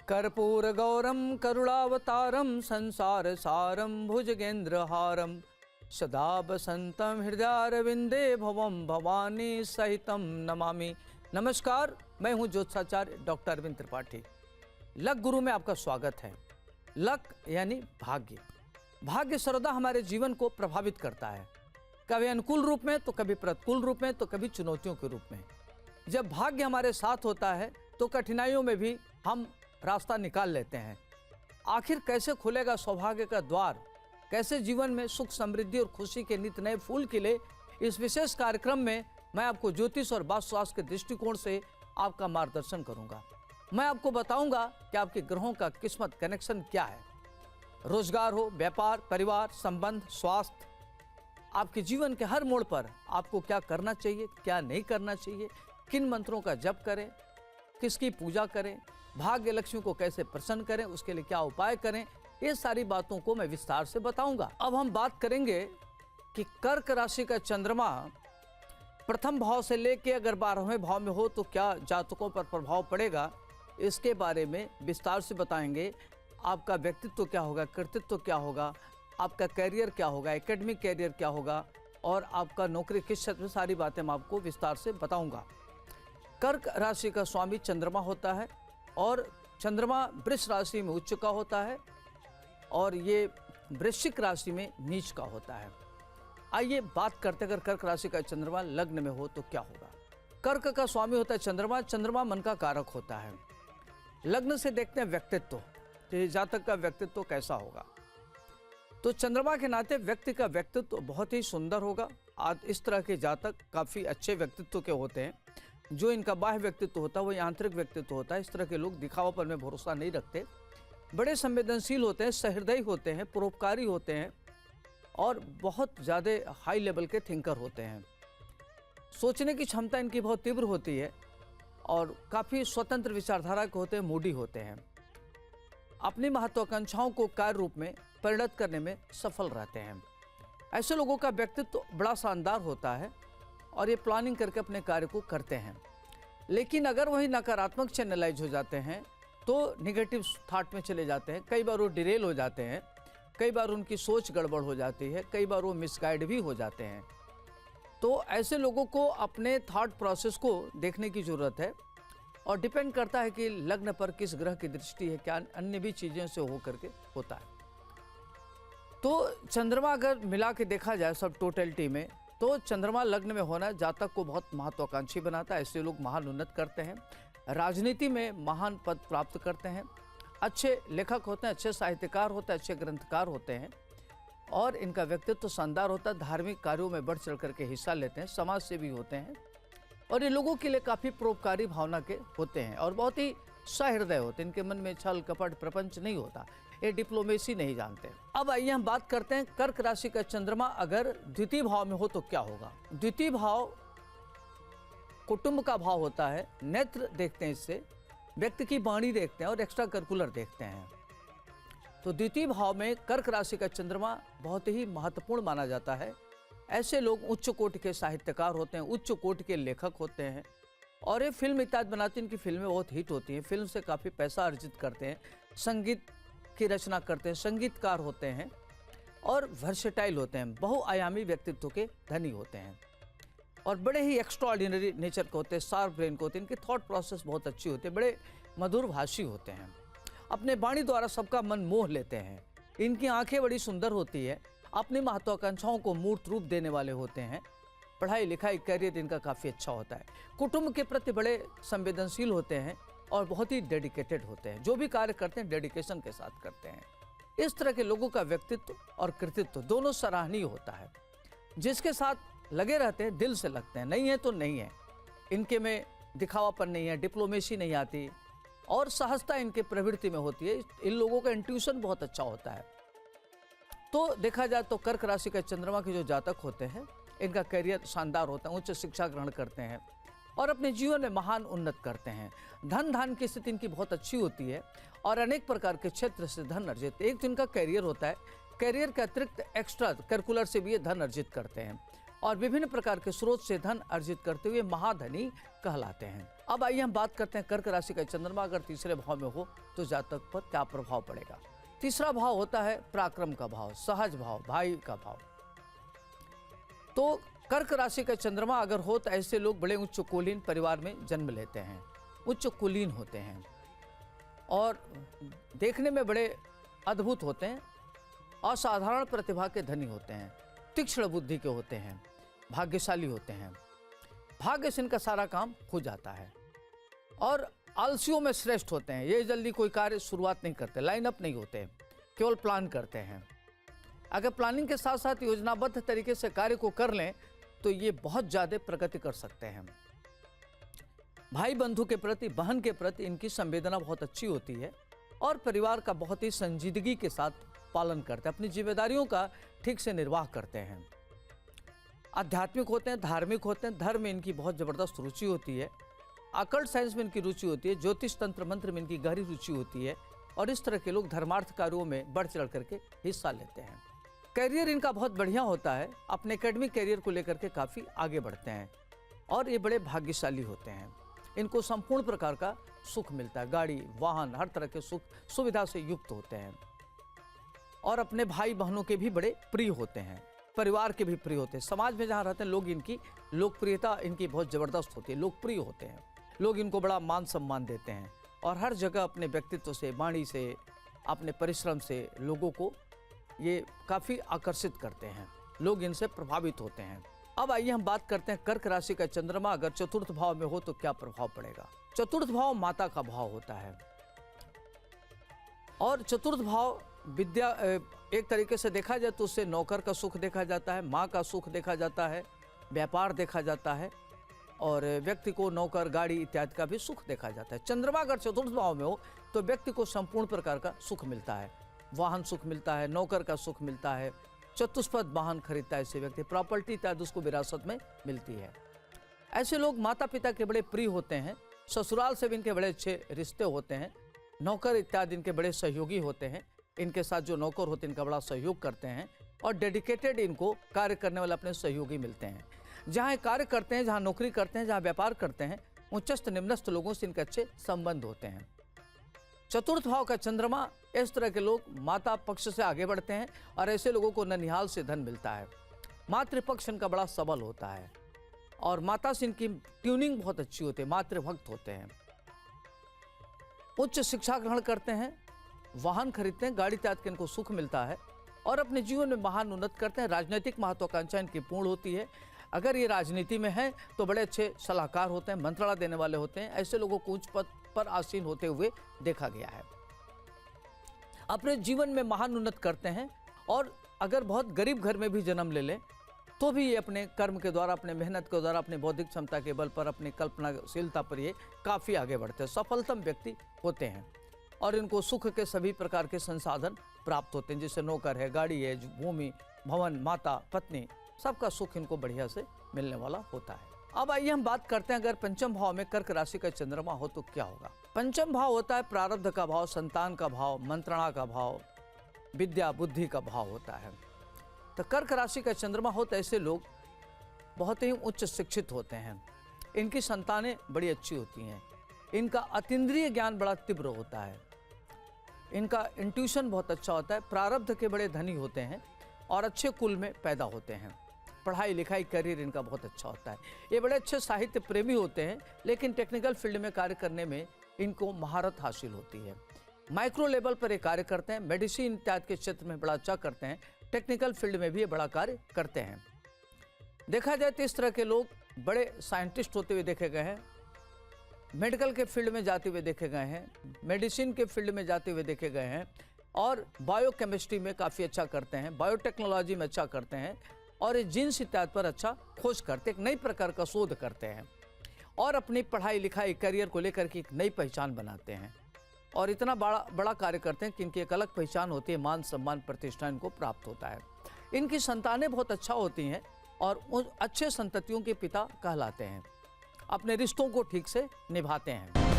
कर्पूरगौरं करुणावतारं संसारसारं भुजगेन्द्रहारं सदा वसन्तं हृदयारविन्दे भवं भवानी सहितं नमामि। नमस्कार, मैं हूं ज्योतिषाचार्य डॉक्टर अरविंद त्रिपाठी। लक गुरु में आपका स्वागत है। लक यानी भाग्य। भाग्य सर्वदा हमारे जीवन को प्रभावित करता है, कभी अनुकूल रूप में तो कभी प्रतिकूल रूप में तो कभी चुनौतियों के रूप में। जब भाग्य हमारे साथ होता है तो कठिनाइयों में भी हम रास्ता निकाल लेते हैं। आखिर कैसे खुलेगा सौभाग्य का द्वार, कैसे जीवन में सुख समृद्धि और खुशी के नित नए फूल खिले, इस विशेष कार्यक्रम में मैं आपको ज्योतिष और वास्तुशास्त्र के दृष्टिकोण से आपका मार्गदर्शन करूंगा। मैं आपको बताऊंगा कि आपके ग्रहों का किस्मत कनेक्शन क्या है। रोजगार हो, व्यापार, परिवार, संबंध, स्वास्थ्य, आपके जीवन के हर मोड़ पर आपको क्या करना चाहिए, क्या नहीं करना चाहिए, किन मंत्रों का जप करें, किसकी पूजा करें, भाग्य लक्ष्मी को कैसे प्रसन्न करें, उसके लिए क्या उपाय करें, ये सारी बातों को मैं विस्तार से बताऊंगा। अब हम बात करेंगे कि कर्क राशि का चंद्रमा प्रथम भाव से लेके अगर 12वें भाव में हो तो क्या जातकों पर प्रभाव पड़ेगा, इसके बारे में विस्तार से बताएंगे। आपका व्यक्तित्व क्या होगा, कृतित्व क्या होगा, आपका कैरियर क्या होगा, एकेडमिक कैरियर क्या होगा और आपका नौकरी किस क्षेत्र में, सारी बातें मैं आपको विस्तार से बताऊंगा। कर्क राशि का स्वामी चंद्रमा होता है और चंद्रमा वृष राशि में उच्च का होता है और ये वृश्चिक राशि में नीच का होता है। आइए बात करते हैं, अगर कर्क राशि का चंद्रमा लग्न में हो तो क्या होगा। कर्क का स्वामी होता है चंद्रमा। चंद्रमा मन का कारक होता है। लग्न से देखते हैं व्यक्तित्व, तो जातक का व्यक्तित्व कैसा होगा। तो चंद्रमा के नाते व्यक्ति का व्यक्तित्व बहुत ही सुंदर होगा। आज इस तरह के जातक काफ़ी अच्छे व्यक्तित्व के होते हैं। जो इनका बाह्य व्यक्तित्व होता है वो आंतरिक व्यक्तित्व होता है। इस तरह के लोग दिखावापन में भरोसा नहीं रखते, बड़े संवेदनशील होते हैं, सहृदयी होते हैं, परोपकारी होते हैं और बहुत ज़्यादा हाई लेवल के थिंकर होते हैं। सोचने की क्षमता इनकी बहुत तीव्र होती है और काफ़ी स्वतंत्र विचारधारा के होते हैं, मूडी होते हैं। अपनी महत्वाकांक्षाओं को कार्य रूप में परिणत करने में सफल रहते हैं। ऐसे लोगों का व्यक्तित्व बड़ा शानदार होता है और ये प्लानिंग करके अपने कार्य को करते हैं। लेकिन अगर वही नकारात्मक चैनलाइज हो जाते हैं तो निगेटिव थॉट में चले जाते हैं। कई बार वो डिरेल हो जाते हैं, कई बार उनकी सोच गड़बड़ हो जाती है, कई बार वो मिसगाइड भी हो जाते हैं। तो ऐसे लोगों को अपने थॉट प्रोसेस को देखने की ज़रूरत है और डिपेंड करता है कि लग्न पर किस ग्रह की दृष्टि है, क्या अन्य भी चीज़ों से हो करके होता है। तो चंद्रमा अगर मिला के देखा जाए सब टोटलिटी में, तो चंद्रमा लग्न में होना जातक को बहुत महत्वाकांक्षी बनाता है। ऐसे लोग महान उन्नत करते हैं, राजनीति में महान पद प्राप्त करते हैं, अच्छे लेखक होते हैं, अच्छे साहित्यकार होते हैं, अच्छे ग्रंथकार होते हैं और इनका व्यक्तित्व शानदार होता है। धार्मिक कार्यों में बढ़ चढ़ करके हिस्सा लेते हैं, समाज सेवी होते हैं और ये लोगों के लिए काफ़ी परोपकारी भावना के होते हैं और बहुत ही सहृदय होते हैं। इनके मन में छल कपट प्रपंच नहीं होता, ये डिप्लोमेसी नहीं जानते। अब आइए हम बात करते हैं कर्क राशि का चंद्रमा अगर द्वितीय भाव में हो तो क्या होगा। द्वितीय भाव कुटुंब का भाव होता है। नेत्र देखते हैं, इससे व्यक्ति की वाणी देखते हैं और एक्स्ट्रा करिकुलर देखते हैं। तो द्वितीय भाव में कर्क राशि का चंद्रमा बहुत ही महत्वपूर्ण माना जाता है। ऐसे लोग उच्च कोटि के साहित्यकार होते हैं, उच्च कोटि के लेखक होते हैं और ये फिल्म इत्यादि बनाते हैं। इनकी फिल्में बहुत हिट होती हैं, फिल्म से काफ़ी पैसा अर्जित करते हैं, संगीत की रचना करते हैं, संगीतकार होते हैं और वर्सेटाइल होते हैं, बहुआयामी व्यक्तित्व के धनी होते हैं और बड़े ही एक्स्ट्राऑर्डिनरी नेचर के होते हैं, शार्प ब्रेन के होते हैं। इनकी थॉट प्रोसेस बहुत अच्छी होती है, बड़े मधुर भाषी होते हैं, अपने वाणी द्वारा सबका मन मोह लेते हैं। इनकी आंखें बड़ी सुंदर होती है, अपनी महत्वाकांक्षाओं को मूर्त रूप देने वाले होते हैं। पढ़ाई लिखाई कैरियर इनका काफ़ी अच्छा होता है। कुटुंब के प्रति बड़े संवेदनशील होते हैं और बहुत ही डेडिकेटेड होते हैं। जो भी कार्य करते हैं डेडिकेशन के साथ करते हैं। इस तरह के लोगों का व्यक्तित्व और कृतित्व दोनों सराहनीय होता है। जिसके साथ लगे रहते हैं दिल से लगते हैं, नहीं है तो नहीं है। इनके में दिखावापन नहीं है, डिप्लोमेसी नहीं आती और सहजता इनके प्रवृत्ति में होती है। इन लोगों का इंट्यूशन बहुत अच्छा होता है। तो देखा जाए तो कर्क राशि का चंद्रमा के जो जातक होते हैं इनका करियर शानदार होता है, उच्च शिक्षा ग्रहण करते हैं और अपने जीवन में महान उन्नत करते हैं। धन धान की स्थिति इनकी बहुत अच्छी होती है और अनेक प्रकार के क्षेत्र से धन अर्जित। एक तो इनका करियर होता है, करियर के अतिरिक्त एक्स्ट्रा करिकुलर से भी ये धन अर्जित करते हैं और विभिन्न प्रकार के स्रोत से धन अर्जित करते हुए महाधनी कहलाते हैं। अब आइए हम बात करते हैं कर्क राशि का चंद्रमा अगर तीसरे भाव में हो तो जातक पर क्या प्रभाव पड़ेगा। तीसरा भाव होता है पराक्रम का भाव, सहज भाव, भाई का भाव। तो कर्क राशि का चंद्रमा अगर हो तो ऐसे लोग बड़े उच्च कुलीन परिवार में जन्म लेते हैं, उच्च कुलीन होते हैं और देखने में बड़े अद्भुत होते हैं, असाधारण प्रतिभा के धनी होते हैं, तीक्ष्ण बुद्धि के होते हैं, भाग्यशाली होते हैं, भाग्य से इनका सारा काम हो जाता है और आलसियों में श्रेष्ठ होते हैं। ये जल्दी कोई कार्य शुरुआत नहीं करते, लाइन अप नहीं होते, केवल प्लान करते हैं। अगर प्लानिंग के साथ साथ योजनाबद्ध तरीके से कार्य को कर लें तो ये बहुत ज़्यादा प्रगति कर सकते हैं। भाई बंधु के प्रति, बहन के प्रति इनकी संवेदना बहुत अच्छी होती है और परिवार का बहुत ही संजीदगी के साथ पालन करते हैं, अपनी जिम्मेदारियों का ठीक से निर्वाह करते हैं। आध्यात्मिक होते हैं, धार्मिक होते हैं, धर्म में इनकी बहुत ज़बरदस्त रुचि होती है, अकल्ट साइंस में इनकी रुचि होती है, ज्योतिष तंत्र मंत्र में इनकी गहरी रुचि होती है और इस तरह के लोग धर्मार्थ कार्यों में बढ़ चढ़ करके हिस्सा लेते हैं। करियर इनका बहुत बढ़िया होता है, अपने एकेडमिक करियर को लेकर के काफ़ी आगे बढ़ते हैं और ये बड़े भाग्यशाली होते हैं। इनको संपूर्ण प्रकार का सुख मिलता है, गाड़ी वाहन हर तरह के सुख सुविधा से युक्त होते हैं और अपने भाई बहनों के भी बड़े प्रिय होते हैं, परिवार के भी प्रिय होते हैं। समाज में जहाँ रहते हैं लोग इनकी लोकप्रियता इनकी बहुत ज़बरदस्त होती है, लोकप्रिय होते हैं, लोग इनको बड़ा मान सम्मान देते हैं और हर जगह अपने व्यक्तित्व से, वाणी से, अपने परिश्रम से लोगों को ये काफ़ी आकर्षित करते हैं, लोग इनसे प्रभावित होते हैं। अब आइए हम बात करते हैं कर्क राशि का चंद्रमा अगर चतुर्थ भाव में हो तो क्या प्रभाव पड़ेगा। चतुर्थ भाव माता का भाव होता है और चतुर्थ भाव विद्या, एक तरीके से देखा जाए तो उससे नौकर का सुख देखा जाता है, माँ का सुख देखा जाता है, व्यापार देखा जाता है और व्यक्ति को नौकर गाड़ी इत्यादि का भी सुख देखा जाता है। चंद्रमा अगर चतुर्थ भाव में हो तो व्यक्ति को संपूर्ण प्रकार का सुख मिलता है, वाहन सुख मिलता है, नौकर का सुख मिलता है, चतुष्पद वाहन खरीदता है ऐसे व्यक्ति, प्रॉपर्टी इत्यादि उसको विरासत में मिलती है। ऐसे लोग माता पिता के बड़े प्रिय होते हैं, ससुराल से भी इनके बड़े अच्छे रिश्ते होते हैं, नौकर इत्यादि इनके बड़े सहयोगी होते हैं, इनके साथ जो नौकर होते हैं इनका बड़ा सहयोग करते हैं और डेडिकेटेड इनको कार्य करने वाले अपने सहयोगी मिलते हैं। जहाँ कार्य करते हैं, जहाँ नौकरी करते हैं, जहाँ व्यापार करते हैं, उच्चस्थ निम्नस्थ लोगों से इनके अच्छे संबंध होते हैं। चतुर्थ भाव का चंद्रमा, इस तरह के लोग माता पक्ष से आगे बढ़ते हैं और ऐसे लोगों को ननिहाल से धन मिलता है। मातृपक्ष इनका बड़ा सबल होता है और माता से इनकी ट्यूनिंग बहुत अच्छी होती है, मातृभक्त होते हैं। उच्च शिक्षा ग्रहण करते हैं, वाहन खरीदते हैं, गाड़ी इत्यादि के इनको सुख मिलता है और अपने जीवन में महान उन्नत करते हैं। राजनीतिक महत्वाकांक्षा इनकी पूर्ण होती है। अगर ये राजनीति में हैं तो बड़े अच्छे सलाहकार होते हैं, मंत्रणा देने वाले होते हैं। ऐसे लोगों को उच्च पद पर आसीन होते हुए देखा गया है। अपने जीवन में महान उन्नत करते हैं और अगर बहुत गरीब घर में भी जन्म ले लें तो भी ये अपने कर्म के द्वारा, अपने मेहनत के द्वारा, अपने बौद्धिक क्षमता के बल पर, अपनी कल्पनाशीलता पर ये काफ़ी आगे बढ़ते हैं, सफलतम व्यक्ति होते हैं और इनको सुख के सभी प्रकार के संसाधन प्राप्त होते हैं, जैसे नौकर है, गाड़ी है, भूमि, भवन, माता, पत्नी, सबका सुख इनको बढ़िया से मिलने वाला होता है। अब आइए हम बात करते हैं अगर पंचम भाव में कर्क राशि का चंद्रमा हो तो क्या होगा। पंचम भाव होता है प्रारब्ध का भाव, संतान का भाव, मंत्रणा का भाव, विद्या बुद्धि का भाव होता है। तो कर्क राशि का चंद्रमा हो तो ऐसे लोग बहुत ही उच्च शिक्षित होते हैं, इनकी संतानें बड़ी अच्छी होती हैं, इनका अतीन्द्रिय ज्ञान बड़ा तीव्र होता है, इनका इंट्यूशन बहुत अच्छा होता है, प्रारब्ध के बड़े धनी होते हैं और अच्छे कुल में पैदा होते हैं। पढ़ाई लिखाई करियर इनका बहुत अच्छा होता है। ये बड़े अच्छे साहित्य प्रेमी होते हैं लेकिन टेक्निकल फील्ड में कार्य करने में इनको महारत हासिल होती है। माइक्रो लेवल पर ये कार्य करते हैं, मेडिसिन इत्यादि के क्षेत्र में बड़ा अच्छा करते हैं, टेक्निकल फील्ड में भी ये बड़ा कार्य करते हैं। देखा जाए तो इस तरह के लोग बड़े साइंटिस्ट होते हुए देखे गए हैं, मेडिकल के फील्ड में जाते हुए देखे गए हैं, मेडिसिन के फील्ड में जाते हुए देखे गए हैं और बायोकेमिस्ट्री में काफ़ी अच्छा करते हैं, बायोटेक्नोलॉजी में अच्छा करते हैं और जीन्स इत्यादि पर अच्छा खोज करते, एक नई प्रकार का शोध करते हैं और अपनी पढ़ाई लिखाई करियर को लेकर के एक नई पहचान बनाते हैं और इतना बड़ा कार्य करते हैं कि इनकी एक अलग पहचान होती है, मान सम्मान प्रतिष्ठा इनको प्राप्त होता है। इनकी संतानें बहुत अच्छा होती हैं और उन अच्छे संततियों के पिता कहलाते हैं, अपने रिश्तों को ठीक से निभाते हैं।